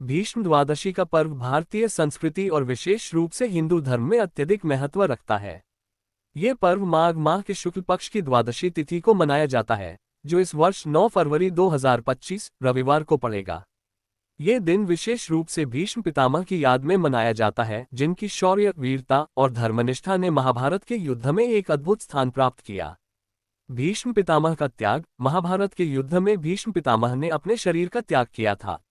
भीष्म द्वादशी का पर्व भारतीय संस्कृति और विशेष रूप से हिंदू धर्म में अत्यधिक महत्व रखता है। ये पर्व माघ माह के शुक्ल पक्ष की द्वादशी तिथि को मनाया जाता है, जो इस वर्ष 9 फरवरी 2025 रविवार को पड़ेगा। ये दिन विशेष रूप से भीष्म पितामह की याद में मनाया जाता है, जिनकी शौर्य, वीरता और धर्मनिष्ठा ने महाभारत के युद्ध में एक अद्भुत स्थान प्राप्त किया। भीष्म पितामह का त्याग। महाभारत के युद्ध में भीष्म पितामह ने अपने शरीर का त्याग किया था।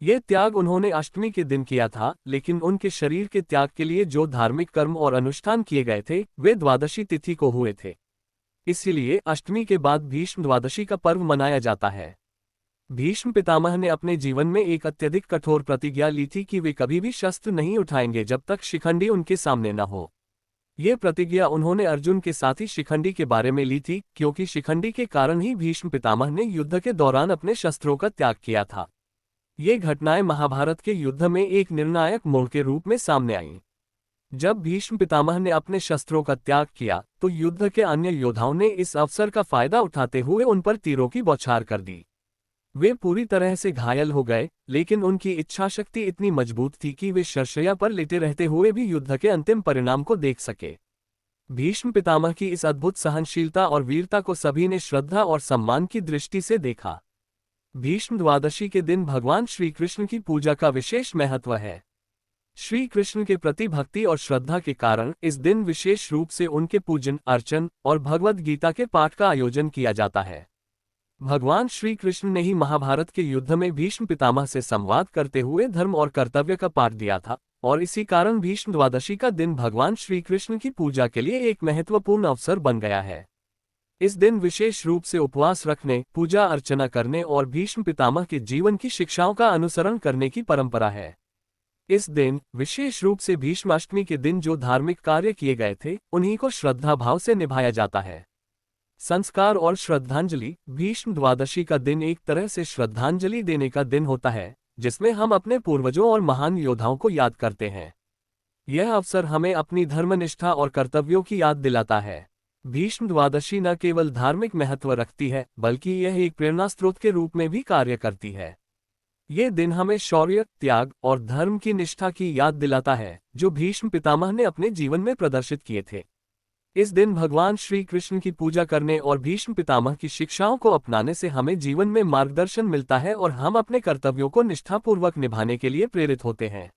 ये त्याग उन्होंने अष्टमी के दिन किया था, लेकिन उनके शरीर के त्याग के लिए जो धार्मिक कर्म और अनुष्ठान किए गए थे वे द्वादशी तिथि को हुए थे। इसीलिए अष्टमी के बाद भीष्म द्वादशी का पर्व मनाया जाता है। भीष्म पितामह ने अपने जीवन में एक अत्यधिक कठोर प्रतिज्ञा ली थी कि वे कभी भी शस्त्र नहीं उठाएंगे जब तक शिखंडी उनके सामने न हो। ये प्रतिज्ञा उन्होंने अर्जुन के साथ ही शिखंडी के बारे में ली थी, क्योंकि शिखंडी के कारण ही भीष्म पितामह ने युद्ध के दौरान अपने शस्त्रों का त्याग किया था। ये घटनाएं महाभारत के युद्ध में एक निर्णायक मोड़ के रूप में सामने आईं। जब भीष्म पितामह ने अपने शस्त्रों का त्याग किया तो युद्ध के अन्य योद्धाओं ने इस अवसर का फायदा उठाते हुए उन पर तीरों की बौछार कर दी। वे पूरी तरह से घायल हो गए, लेकिन उनकी इच्छाशक्ति इतनी मजबूत थी कि वे शरशय्या पर लेटे रहते हुए भी युद्ध के अंतिम परिणाम को देख सके। भीष्म पितामह की इस अद्भुत सहनशीलता और वीरता को सभी ने श्रद्धा और सम्मान की दृष्टि से देखा। भीष्म द्वादशी के दिन भगवान श्री कृष्ण की पूजा का विशेष महत्व है। श्री कृष्ण के प्रति भक्ति और श्रद्धा के कारण इस दिन विशेष रूप से उनके पूजन, अर्चन और भगवद गीता के पाठ का आयोजन किया जाता है। भगवान श्री कृष्ण ने ही महाभारत के युद्ध में भीष्म पितामह से संवाद करते हुए धर्म और कर्तव्य का पाठ दिया था, और इसी कारण भीष्म द्वादशी का दिन भगवान श्री कृष्ण की पूजा के लिए एक महत्वपूर्ण अवसर बन गया है। इस दिन विशेष रूप से उपवास रखने, पूजा अर्चना करने और भीष्म पितामह के जीवन की शिक्षाओं का अनुसरण करने की परंपरा है। इस दिन विशेष रूप से भीष्माष्टमी के दिन जो धार्मिक कार्य किए गए थे उन्हीं को श्रद्धा भाव से निभाया जाता है। संस्कार और श्रद्धांजलि। भीष्म द्वादशी का दिन एक तरह से श्रद्धांजलि देने का दिन होता है, जिसमें हम अपने पूर्वजों और महान योद्धाओं को याद करते हैं। यह अवसर हमें अपनी धर्मनिष्ठा और कर्तव्यों की याद दिलाता है। भीष्म द्वादशी न केवल धार्मिक महत्व रखती है, बल्कि यह एक प्रेरणा स्रोत के रूप में भी कार्य करती है। ये दिन हमें शौर्य, त्याग और धर्म की निष्ठा की याद दिलाता है, जो भीष्म पितामह ने अपने जीवन में प्रदर्शित किए थे। इस दिन भगवान श्री कृष्ण की पूजा करने और भीष्म पितामह की शिक्षाओं को अपनाने से हमें जीवन में मार्गदर्शन मिलता है और हम अपने कर्तव्यों को निष्ठापूर्वक निभाने के लिए प्रेरित होते हैं।